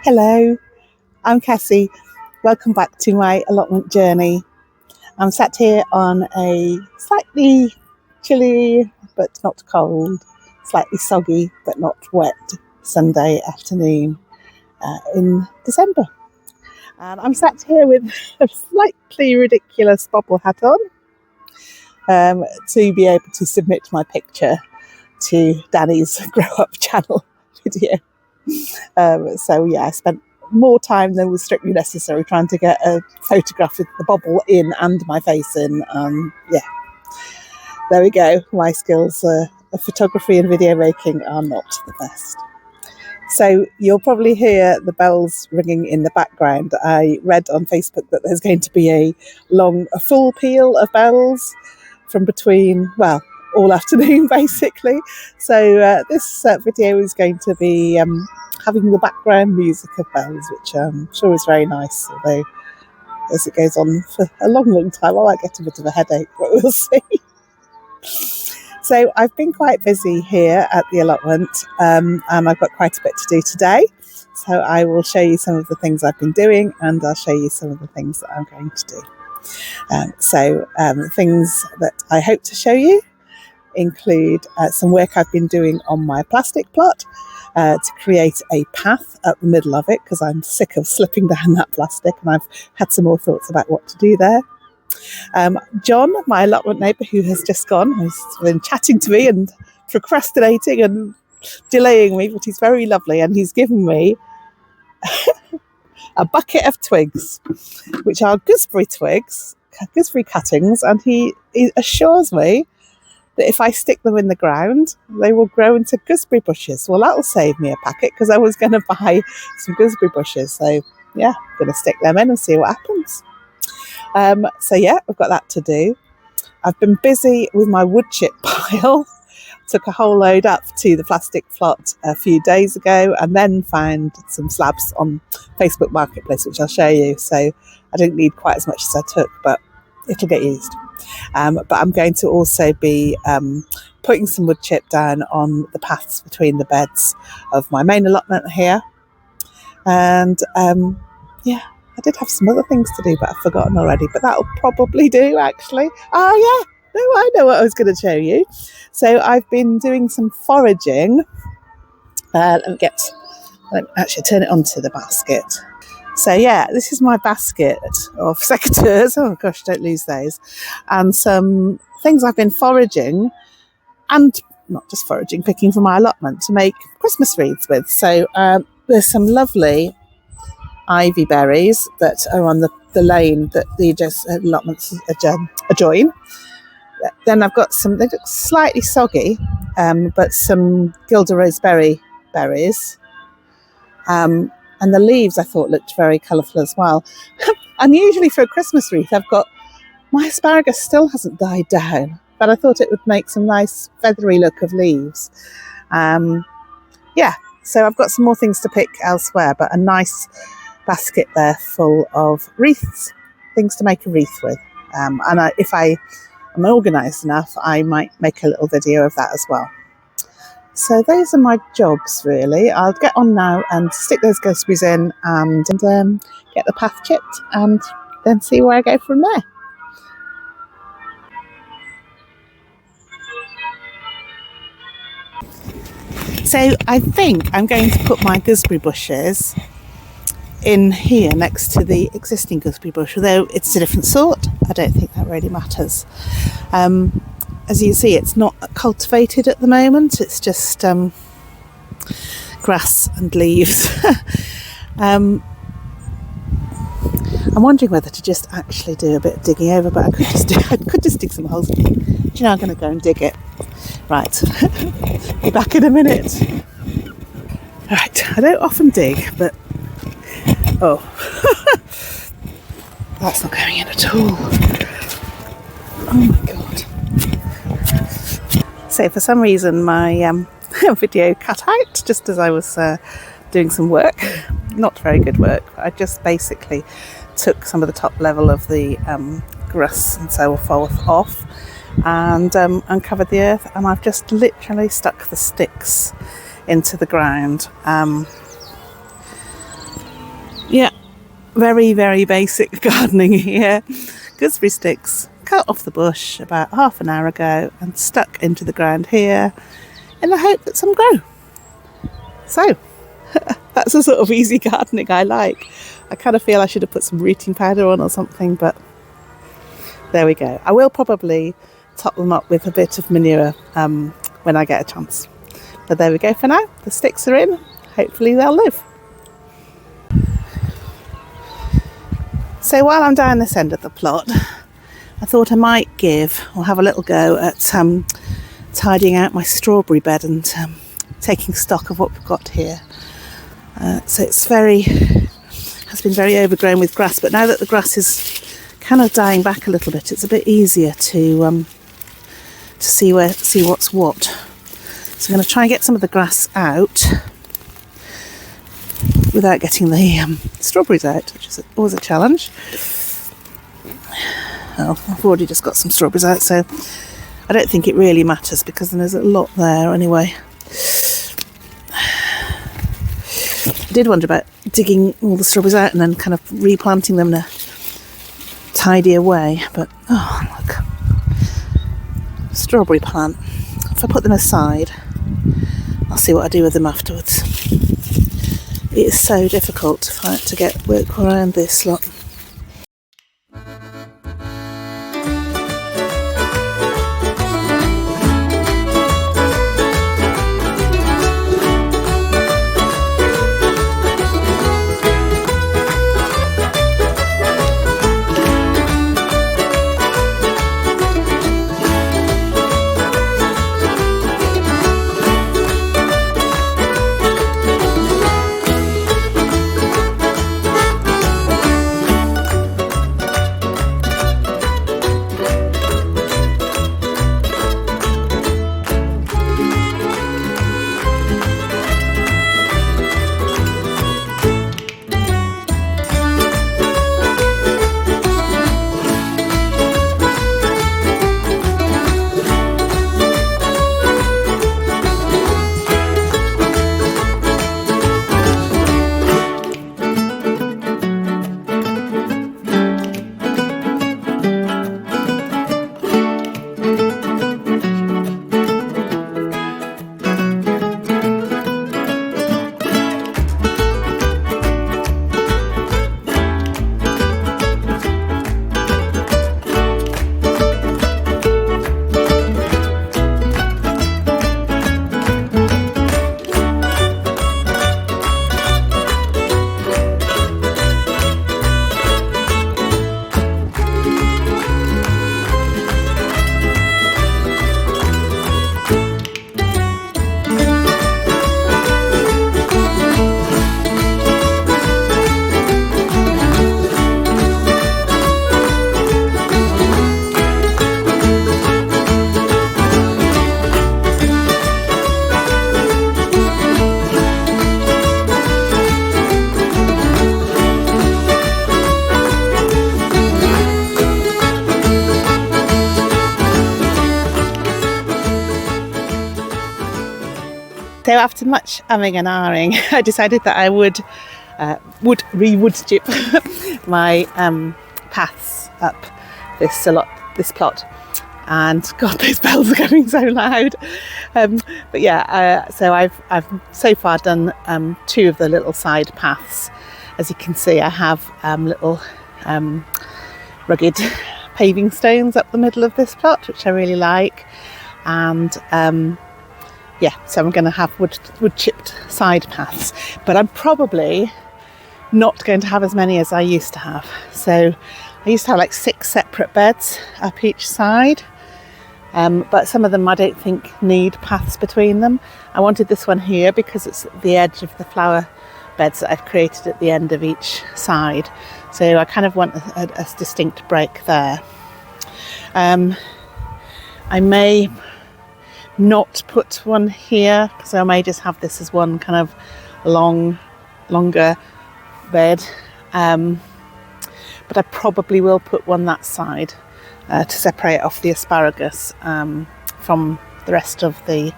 Hello, I'm Cassie. Welcome back to my allotment journey. I'm sat here on a slightly chilly but not cold, slightly soggy but not wet Sunday afternoon in December. And I'm sat here with a slightly ridiculous bobble hat on to be able to submit my picture to Danny's Grow Up channel video. So yeah, I spent more time than was strictly necessary trying to get a photograph with the bobble in and my face in. Yeah, there we go. My skills of photography and video making are not the best. So you'll probably hear the bells ringing in the background. I read on Facebook that there's going to be a full peal of bells from between, well, all afternoon basically. So this video is going to be having the background music of bells, which I'm sure is very nice, although as it goes on for a long time I might get a bit of a headache, but we'll see. So I've been quite busy here at the allotment, and I've got quite a bit to do today. So I will show you some of the things I've been doing, and I'll show you some of the things that I'm going to do. Things that I hope to show you include some work I've been doing on my plastic plot to create a path up the middle of it, because I'm sick of slipping down that plastic, and I've had some more thoughts about what to do there. John, my allotment neighbour who has just gone, has been chatting to me and procrastinating and delaying me, but he's very lovely, and he's given me a bucket of twigs, which are gooseberry twigs, gooseberry cuttings, and he assures me that if I stick them in the ground, they will grow into gooseberry bushes. Well, that'll save me a packet, because I was going to buy some gooseberry bushes. So yeah, I'm going to stick them in and see what happens. So yeah, I've got that to do. I've been busy with my wood chip pile. Took a whole load up to the plastic plot a few days ago, and then found some slabs on Facebook Marketplace, which I'll show you. So I didn't need quite as much as I took, but it'll get used. But I'm going to also be putting some wood chip down on the paths between the beds of my main allotment here. And yeah, I did have some other things to do, but I've forgotten already, but that'll probably do actually. Oh yeah, no, I know what I was going to show you. So I've been doing some foraging. Let me actually turn it onto the basket. So yeah, this is my basket of secateurs. Oh gosh, don't lose those. And some things I've been foraging, and not just foraging, picking for my allotment to make Christmas wreaths with. So there's some lovely ivy berries that are on the lane that the allotments adjoin. Then I've got they look slightly soggy, but some gilder berries. And the leaves I thought looked very colourful as well. Unusually for a Christmas wreath, my asparagus still hasn't died down, but I thought it would make some nice feathery look of leaves. Yeah, so I've got some more things to pick elsewhere, but a nice basket there full of wreaths, things to make a wreath with. And if I am organised enough, I might make a little video of that as well. So those are my jobs really. I'll get on now and stick those gooseberries in and get the path chipped, and then see where I go from there. So I think I'm going to put my gooseberry bushes in here next to the existing gooseberry bush, although it's a different sort. I don't think that really matters. As you can see, it's not cultivated at the moment, it's just grass and leaves. I'm wondering whether to just actually do a bit of digging over, but I could just dig some holes. Do you know, I'm going to go and dig it. Right, be back in a minute. Right, I don't often dig, but oh, that's not going in at all. Oh my god. So for some reason my video cut out just as I was doing some work. Not very good work. I just basically took some of the top level of the grass and so forth off and uncovered the earth, and I've just literally stuck the sticks into the ground. Very, very basic gardening here. Gooseberry sticks cut off the bush about half an hour ago and stuck into the ground here in the hope that some grow. So that's the sort of easy gardening I like. I kind of feel I should have put some rooting powder on or something, but there we go. I will probably top them up with a bit of manure when I get a chance. But there we go for now. The sticks are in. Hopefully they'll live. So while I'm down this end of the plot, I thought I might have a little go at tidying out my strawberry bed and taking stock of what we've got here. So it's has been very overgrown with grass, but now that the grass is kind of dying back a little bit, it's a bit easier to see what's what. So I'm going to try and get some of the grass out without getting the strawberries out, which is always a challenge. Well, I've already just got some strawberries out, so I don't think it really matters because there's a lot there anyway. I did wonder about digging all the strawberries out and then kind of replanting them in a tidier way, but oh look, strawberry plant. If I put them aside, I'll see what I do with them afterwards. It is so difficult to work around this lot. So after much umming and ahhing, I decided that I would woodchip my paths up this plot. And God, those bells are going so loud. But yeah, so I've so far done 2 of the little side paths. As you can see, I have little rugged paving stones up the middle of this plot, which I really like. And yeah, so I'm going to have wood chipped side paths, but I'm probably not going to have as many as I used to have. So I used to have like 6 separate beds up each side, but some of them I don't think need paths between them. I wanted this one here because it's at the edge of the flower beds that I've created at the end of each side. So I kind of want a distinct break there. I may not put one here, so I may just have this as one kind of longer bed, but I probably will put one that side to separate off the asparagus from the rest of the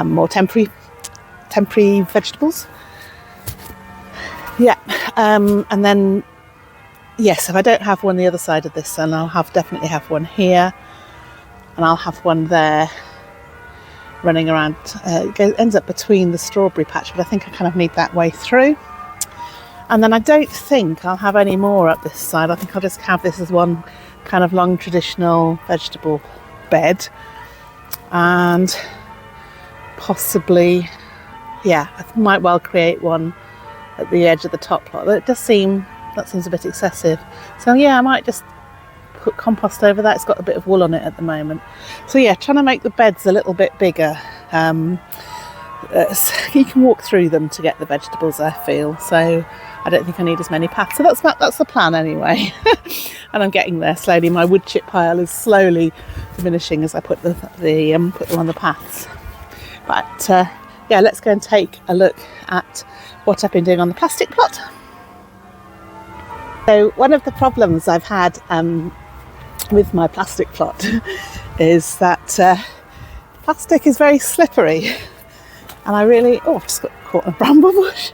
more temporary vegetables. Yeah, and then yes, if I don't have one the other side of this, then I'll definitely have one here, and I'll have one there running around. It ends up between the strawberry patch, but I think I kind of need that way through. And then I don't think I'll have any more up this side. I think I'll just have this as one kind of long traditional vegetable bed, and possibly, yeah, I might well create one at the edge of the top plot. That seems a bit excessive. So yeah, I might just put compost over that. It's got a bit of wool on it at the moment. So yeah, trying to make the beds a little bit bigger. So you can walk through them to get the vegetables, I feel. So I don't think I need as many paths. So that's the plan anyway. And I'm getting there slowly. My wood chip pile is slowly diminishing as I put them on the paths. But yeah, let's go and take a look at what I've been doing on the plastic plot. So one of the problems I've had with my plastic plot is that plastic is very slippery, and I've just got caught in a bramble bush.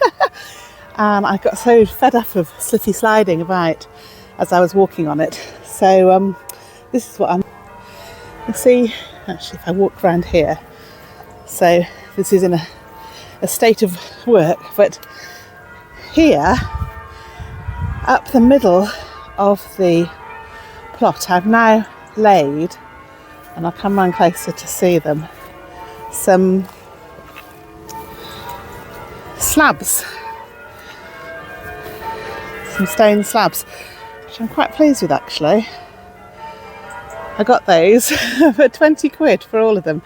And I got so fed up of slippery sliding about as I was walking on it. So this is what you'll see actually if I walk around here. So this is in a state of work, but here up the middle of the plot I've now laid, and I'll come round closer to see them, some slabs, some stone slabs, which I'm quite pleased with actually. I got those for 20 quid for all of them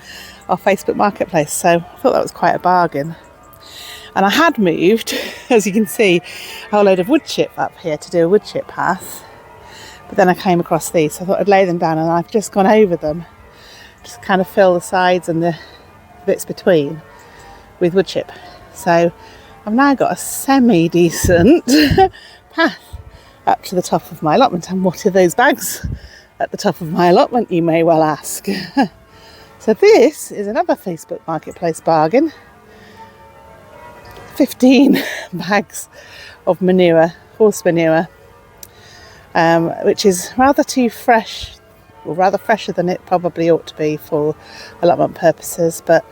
off Facebook Marketplace, so I thought that was quite a bargain. And I had moved, as you can see, a whole load of wood chip up here to do a wood chip path, but then I came across these, so I thought I'd lay them down, and I've just gone over them, just kind of fill the sides and the bits between with wood chip. So I've now got a semi-decent path up to the top of my allotment. And what are those bags at the top of my allotment, you may well ask? So this is another Facebook Marketplace bargain. 15 bags of manure, horse manure, which is rather too fresh, or rather fresher than it probably ought to be for allotment purposes, but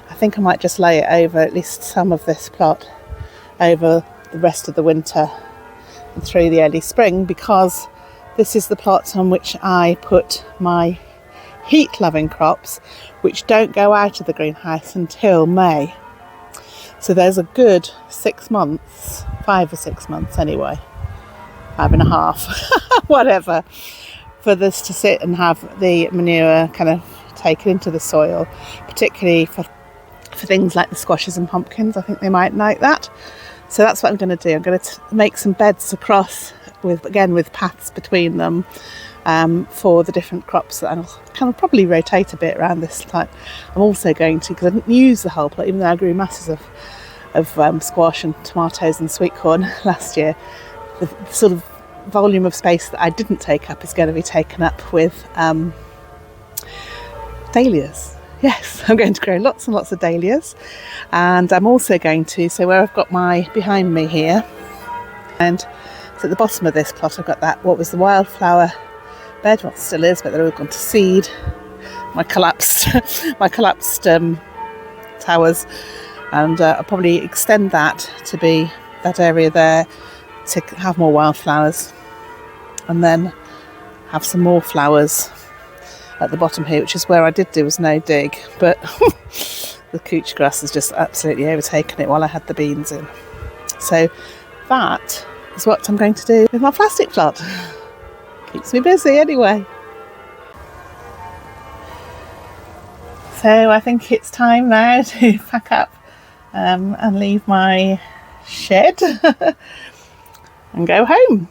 I think I might just lay it over at least some of this plot over the rest of the winter and through the early spring, because this is the plot on which I put my heat-loving crops, which don't go out of the greenhouse until May. So there's a good 6 months, 5 or 6 months anyway, 5.5, whatever, for this to sit and have the manure kind of taken into the soil, particularly for things like the squashes and pumpkins. I think they might like that. So that's what I'm going to do. I'm going to make some beds across with paths between them for the different crops that I'll kind of probably rotate a bit around this time. I'm also going to, because I didn't use the whole plot, even though I grew masses of squash and tomatoes and sweet corn last year, the sort of volume of space that I didn't take up is going to be taken up with dahlias. Yes, I'm going to grow lots and lots of dahlias, and I'm also going to, so where I've got my behind me here, and so at the bottom of this plot I've got that, what was the wildflower bed, well, it still is, but they're all gone to seed, my collapsed towers, and I'll probably extend that to be that area there to have more wildflowers, and then have some more flowers at the bottom here, which is where I did do was no dig, but the couch grass has just absolutely overtaken it while I had the beans in. So that is what I'm going to do with my plastic plot. Keeps me busy anyway. So I think it's time now to pack up and leave my shed and go home.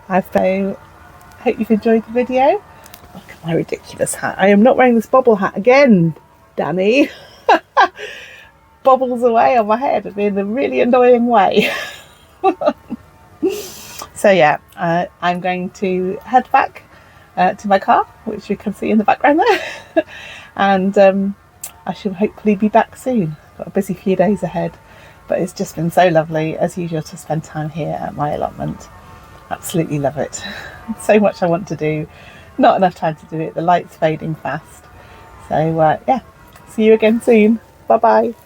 I hope you've enjoyed the video. Look at my ridiculous hat. I am not wearing this bobble hat again, Danny. Bobbles away on my head in a really annoying way. So yeah, I'm going to head back to my car, which you can see in the background there. And I should hopefully be back soon. Got a busy few days ahead. But it's just been so lovely, as usual, to spend time here at my allotment. Absolutely love it. So much I want to do, not enough time to do it. The light's fading fast. So yeah, see you again soon. Bye bye.